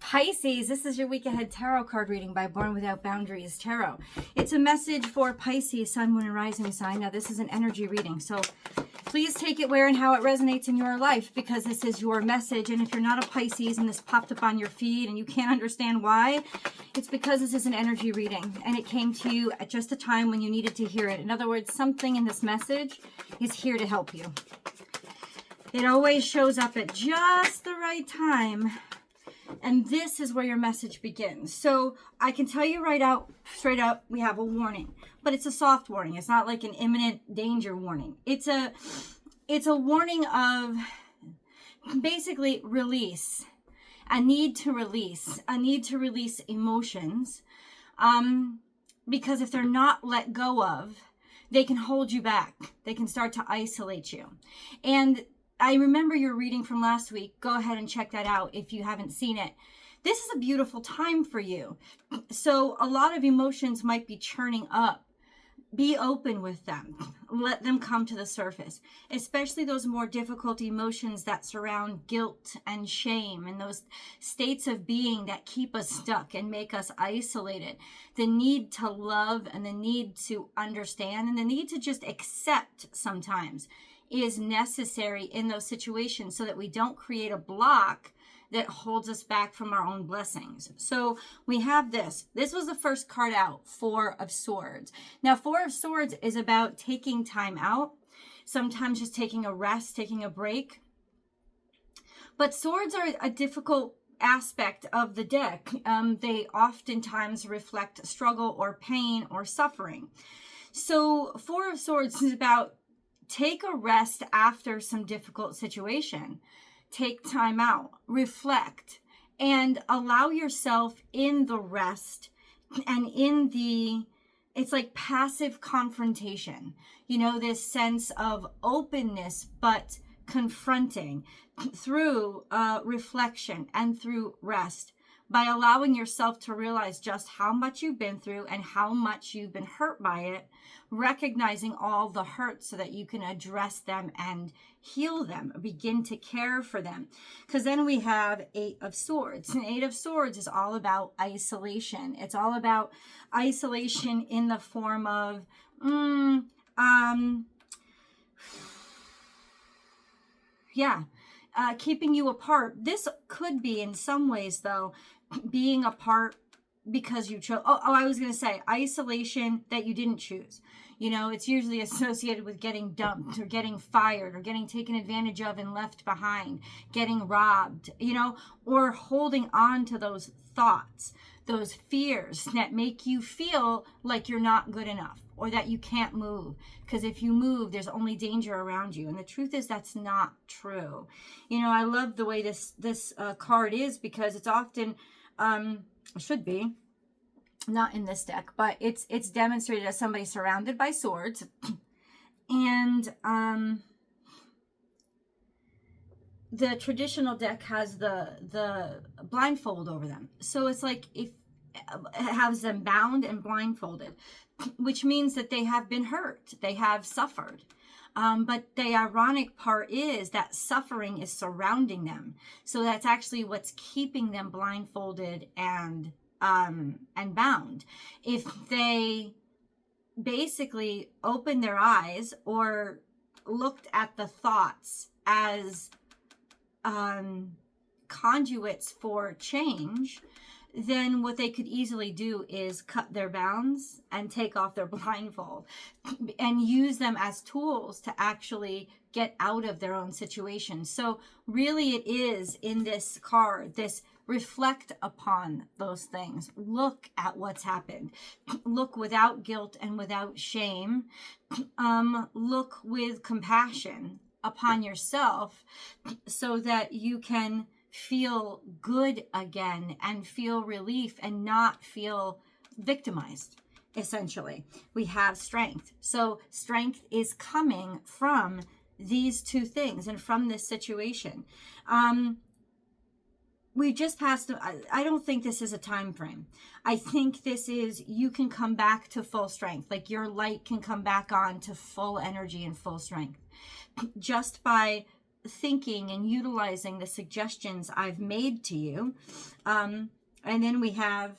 Pisces, this is your week ahead tarot card reading by Born Without Boundaries Tarot. It's a message for Pisces, Sun, Moon, and Rising sign. Now, this is an energy reading, so please take it where and how it resonates in your life, because this is your message. And if you're not a Pisces and this popped up on your feed and you can't understand why, it's because this is an energy reading and it came to you at just a time when you needed to hear it. In other words, something in this message is here to help you. It always shows up at just the right time. And this is where your message begins. So I can tell you straight up, we have a warning, but it's a soft warning. It's not like an imminent danger warning. It's a warning of basically release, a need to release emotions. Because if they're not let go of, they can hold you back. They can start to isolate you. And I remember your reading from last week. Go ahead and check that out if you haven't seen it. This is a beautiful time for you. So a lot of emotions might be churning up. Be open with them. Let them come to the surface, especially those more difficult emotions that surround guilt and shame and those states of being that keep us stuck and make us isolated. The need to love and the need to understand and the need to just accept sometimes is necessary in those situations so that we don't create a block that holds us back from our own blessings. So we have this. This was the first card out, Four of Swords. Now, Four of Swords is about taking time out, sometimes just taking a rest, taking a break. But swords are a difficult aspect of the deck. They oftentimes reflect struggle or pain or suffering. So Four of Swords is about take a rest after some difficult situation. Take time out, reflect, and allow yourself in the rest and in it's like passive confrontation. You know, this sense of openness, but confronting through reflection and through rest, by allowing yourself to realize just how much you've been through and how much you've been hurt by it, recognizing all the hurt so that you can address them and heal them, begin to care for them. Because then we have Eight of Swords. And Eight of Swords is all about isolation. It's all about isolation in the form of keeping you apart. This could be in some ways, though, being apart because you chose. I was going to say isolation that you didn't choose. You know, it's usually associated with getting dumped or getting fired or getting taken advantage of and left behind, getting robbed, you know, or holding on to those thoughts, those fears that make you feel like you're not good enough or that you can't move. Because if you move, there's only danger around you. And the truth is that's not true. You know, I love the way this card is, because it's often, should be, not in this deck, but it's demonstrated as somebody surrounded by swords. And the traditional deck has the blindfold over them. So it's like if it has them bound and blindfolded, which means that they have been hurt. They have suffered. But the ironic part is that suffering is surrounding them. So that's actually what's keeping them blindfolded and bound. If they basically opened their eyes or looked at the thoughts as conduits for change, then what they could easily do is cut their bounds and take off their blindfold and use them as tools to actually get out of their own situation. So really it is in this card, this reflect upon those things. Look at what's happened. Look without guilt and without shame. Look with compassion upon yourself so that you can feel good again and feel relief and not feel victimized. Essentially, we have strength. So strength is coming from these two things and from this situation. We just passed, I don't think this is a time frame. I think this is, you can come back to full strength. Like your light can come back on to full energy and full strength just by thinking and utilizing the suggestions I've made to you. And then we have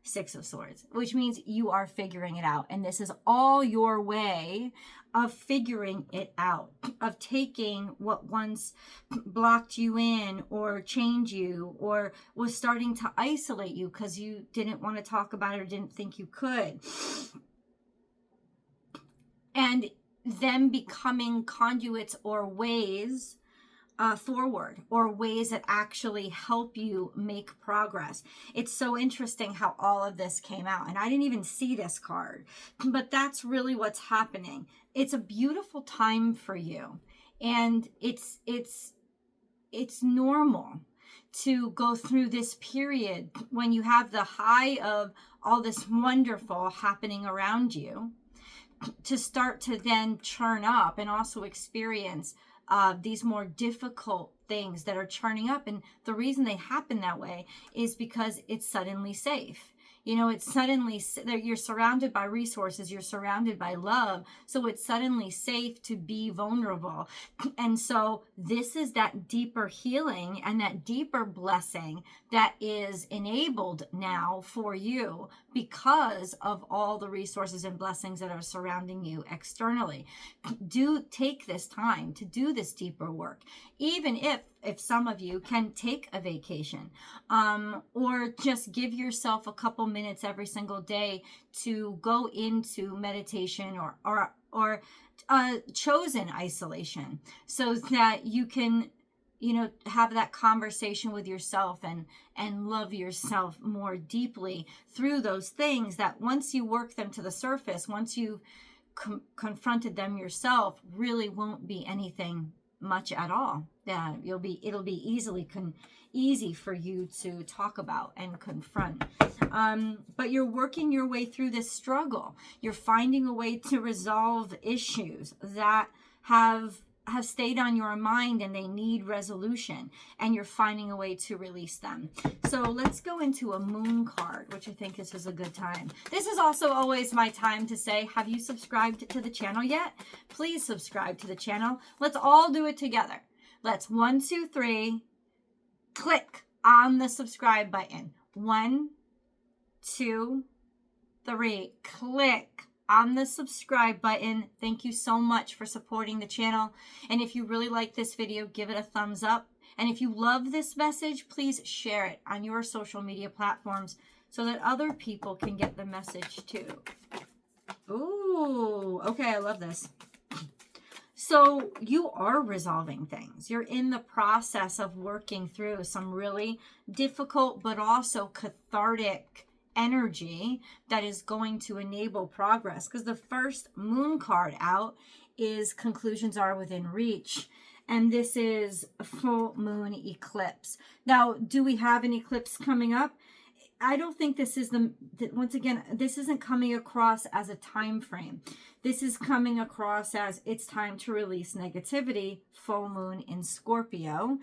Six of Swords, which means you are figuring it out. And this is all your way of figuring it out, of taking what once blocked you in or chained you or was starting to isolate you because you didn't want to talk about it or didn't think you could. And them becoming conduits or ways forward, or ways that actually help you make progress. It's so interesting how all of this came out, and I didn't even see this card, but that's really what's happening. It's a beautiful time for you, and it's normal to go through this period when you have the high of all this wonderful happening around you, to start to then churn up and also experience these more difficult things that are churning up. And the reason they happen that way is because it's suddenly safe. You know, it's suddenly, you're surrounded by resources, you're surrounded by love, so it's suddenly safe to be vulnerable. And so this is that deeper healing and that deeper blessing that is enabled now for you because of all the resources and blessings that are surrounding you externally. Do take this time to do this deeper work, even if some of you can take a vacation, or just give yourself a couple minutes every single day to go into meditation or chosen isolation, so that you can, you know, have that conversation with yourself and love yourself more deeply through those things that once you work them to the surface, once you've confronted them yourself, really won't be anything much at all. It'll be easy for you to talk about and confront. But you're working your way through this struggle. You're finding a way to resolve issues that have stayed on your mind and they need resolution, and you're finding a way to release them. So let's go into a moon card, which I think this is a good time. This is also always my time to say, have you subscribed to the channel yet? Please subscribe to the channel. Let's all do it together. Let's 1, 2, 3, click on the subscribe button. 1, 2, 3, click on the subscribe button. Thank you so much for supporting the channel. And if you really like this video, give it a thumbs up. And if you love this message, please share it on your social media platforms so that other people can get the message too. Ooh, okay, I love this. So you are resolving things. You're in the process of working through some really difficult but also cathartic energy that is going to enable progress, because the first moon card out is conclusions are within reach, and this is a full moon eclipse. Now, do we have an eclipse coming up? I don't think this is once again, this isn't coming across as a time frame. This is coming across as it's time to release negativity, full moon in Scorpio,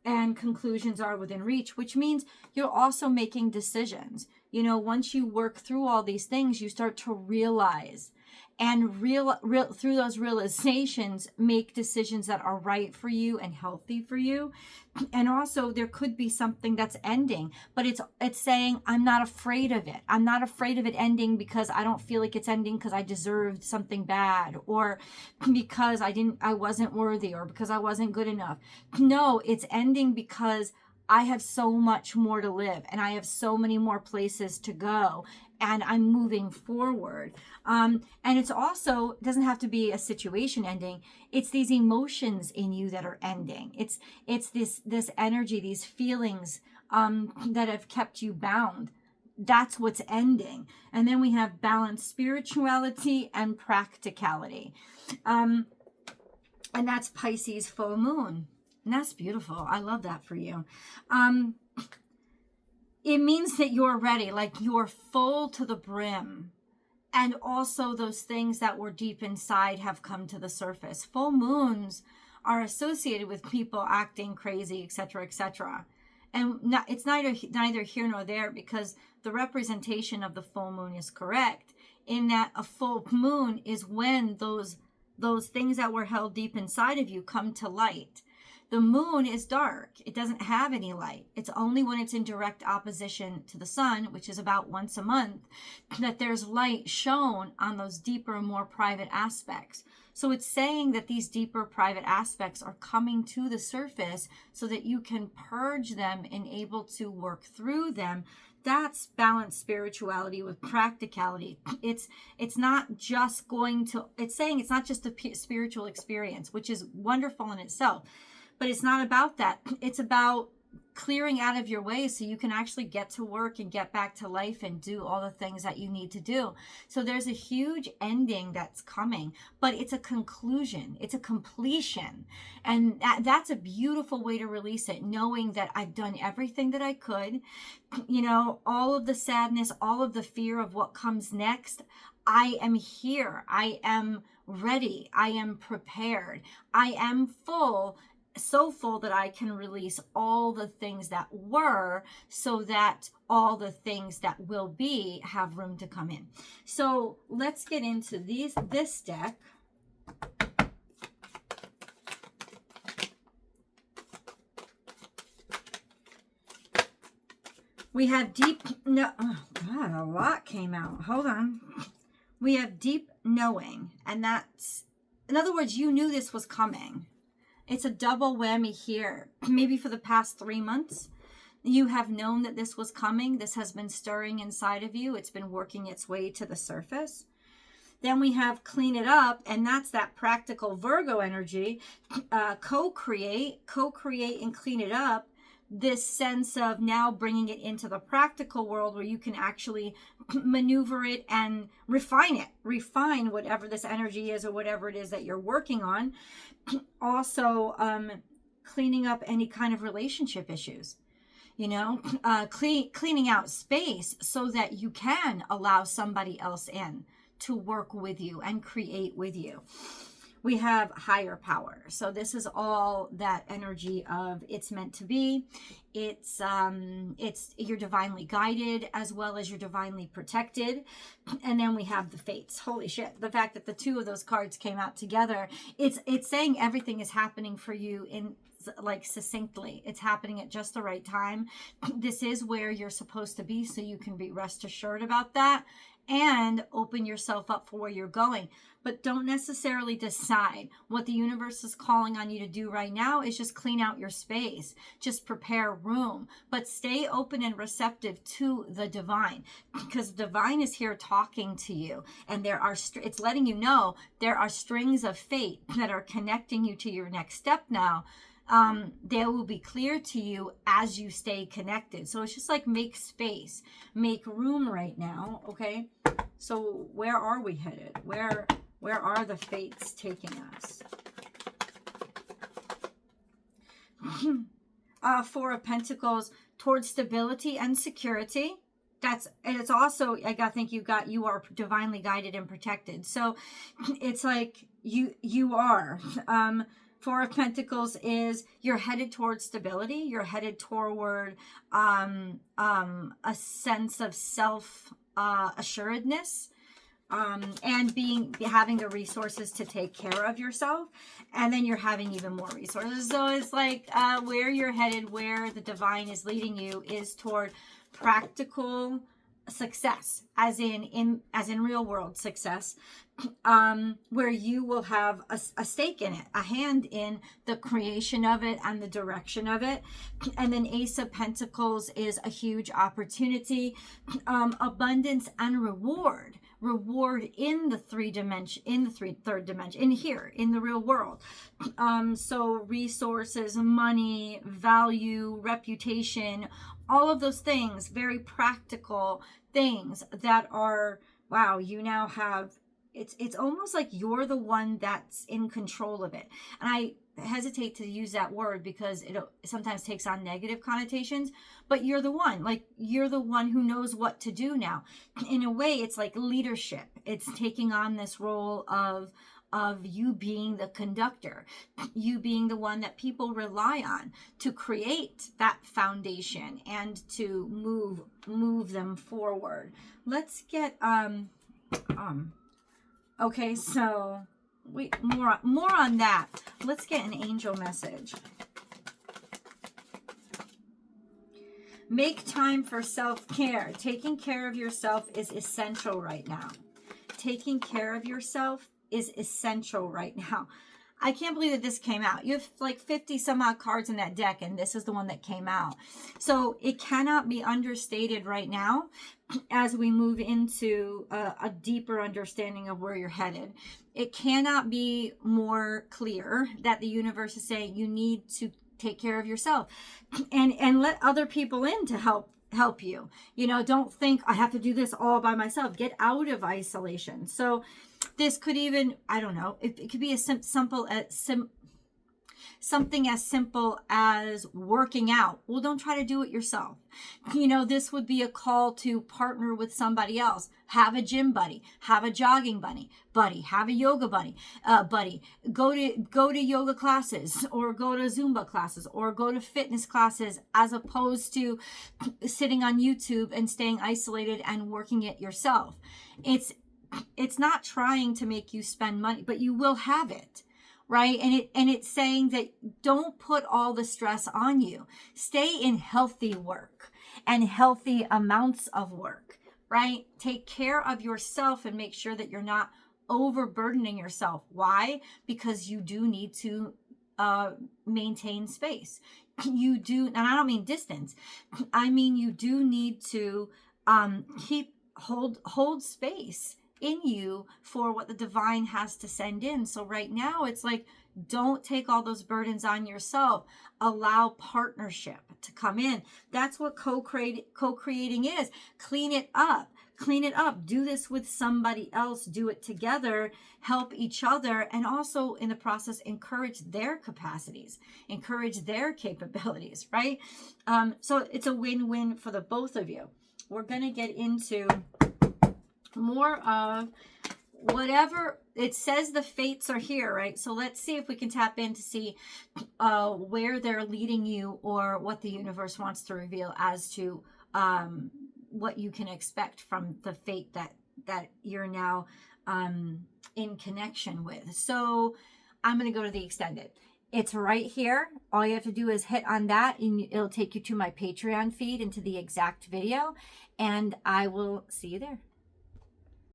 and conclusions are within reach, which means you're also making decisions. You know, once you work through all these things, you start to realize, and through those realizations, make decisions that are right for you and healthy for you. And also there could be something that's ending, but it's saying, I'm not afraid of it. I'm not afraid of it ending because I don't feel like it's ending because I deserved something bad, or because I wasn't worthy, or because I wasn't good enough. No, it's ending because I have so much more to live, and I have so many more places to go, and I'm moving forward. And it's also, it doesn't have to be a situation ending. It's these emotions in you that are ending. It's this energy, these feelings that have kept you bound. That's what's ending. And then we have balanced spirituality and practicality. And that's Pisces full moon. And that's beautiful. I love that for you. It means that you're ready, like you're full to the brim. And also those things that were deep inside have come to the surface. Full moons are associated with people acting crazy, etc., etc. And it's neither here nor there, because the representation of the full moon is correct in that a full moon is when those things that were held deep inside of you come to light. The moon is dark. It doesn't have any light. It's only when it's in direct opposition to the sun, which is about once a month, that there's light shown on those deeper, more private aspects. So it's saying that these deeper private aspects are coming to the surface so that you can purge them and able to work through them. That's balanced spirituality with practicality. It's not just going to, it's saying it's not just a spiritual experience, which is wonderful in itself, but it's not about that. It's about clearing out of your way so you can actually get to work and get back to life and do all the things that you need to do. So there's a huge ending that's coming, but it's a conclusion. It's a completion. And that's a beautiful way to release it, knowing that I've done everything that I could. You know, all of the sadness, all of the fear of what comes next. I am here. I am ready. I am prepared. I am full. So full that I can release all the things that were so that all the things that will be have room to come in. So let's get into this deck. We have oh God, a lot came out. Hold on. We have deep knowing, and that's, in other words, you knew this was coming. It's a double whammy here. Maybe for the past 3 months, you have known that this was coming. This has been stirring inside of you. It's been working its way to the surface. Then we have clean it up, and that's that practical Virgo energy. Co-create and clean it up. This sense of now bringing it into the practical world where you can actually maneuver it and refine it. Refine whatever this energy is or whatever it is that you're working on. Also, cleaning up any kind of relationship issues. You know, cleaning out space so that you can allow somebody else in to work with you and create with you. We have higher power. So this is all that energy of it's meant to be. It's you're divinely guided as well as you're divinely protected. And then we have the fates. Holy shit. The fact that the two of those cards came out together, it's saying everything is happening for you in like succinctly. It's happening at just the right time. This is where you're supposed to be, so you can be rest assured about that and open yourself up for where you're going. But don't necessarily decide. What the universe is calling on you to do right now is just clean out your space. Just prepare room. But stay open and receptive to the divine, because the divine is here talking to you. And there are, it's letting you know there are strings of fate that are connecting you to your next step now. They will be clear to you as you stay connected. So it's just like make space, make room right now. Okay. So where are we headed? Where are the fates taking us? Four of Pentacles, towards stability and security. And it's also, I think you are divinely guided and protected. So it's like you are, Four of Pentacles is you're headed towards stability. You're headed toward a sense of self assuredness, and having the resources to take care of yourself. And then you're having even more resources. So it's like where you're headed, where the divine is leading you, is toward practical success, as in real world success, where you will have a stake in it, a hand in the creation of it and the direction of it. And then Ace of Pentacles is a huge opportunity, abundance and reward in the third dimension, in here, in the real world. So resources, money, value, reputation, all of those things, very practical things that are, wow, you now have, it's almost like you're the one that's in control of it. And I hesitate to use that word because it sometimes takes on negative connotations, but you're the one who knows what to do now. In a way, it's like leadership. It's taking on this role of you being the conductor, you being the one that people rely on to create that foundation and to move them forward. Let's get okay, so more on that. Let's get an angel message. Make time for self-care. Taking care of yourself is essential right now. Taking care of yourself is essential right now. I can't believe that this came out. You have like 50 some odd cards in that deck, and this is the one that came out. So it cannot be understated right now as we move into a deeper understanding of where you're headed. It cannot be more clear that the universe is saying you need to take care of yourself and let other people in to help you. You know, don't think I have to do this all by myself. Get out of isolation. So this could even, I don't know, it could be as something as simple as working out. Well, don't try to do it yourself. You know, this would be a call to partner with somebody else. Have a gym buddy, have a jogging buddy, have a yoga buddy, go to yoga classes, or go to Zumba classes, or go to fitness classes, as opposed to sitting on YouTube and staying isolated and working it yourself. It's not trying to make you spend money, but you will have it. Right? And it's saying that don't put all the stress on you. Stay in healthy work and healthy amounts of work, right? Take care of yourself and make sure that you're not overburdening yourself. Why? Because you do need to maintain space. You do, and I don't mean distance. I mean, you do need to hold space in you for what the divine has to send in. So right now it's like, don't take all those burdens on yourself. Allow partnership to come in. That's what co-creating is. Clean it up. Do this with somebody else. Do it together. Help each other. And also in the process, encourage their capacities, encourage their capabilities, right? So it's a win-win for the both of you. We're going to get into more of whatever it says. The fates are here, right? So let's see if we can tap in to see where they're leading you, or what the universe wants to reveal as to what you can expect from the fate that you're now in connection with. So I'm going to go to the extended. It's right here. All you have to do is hit on that, and it'll take you to my Patreon feed, into the exact video, and I will see you there.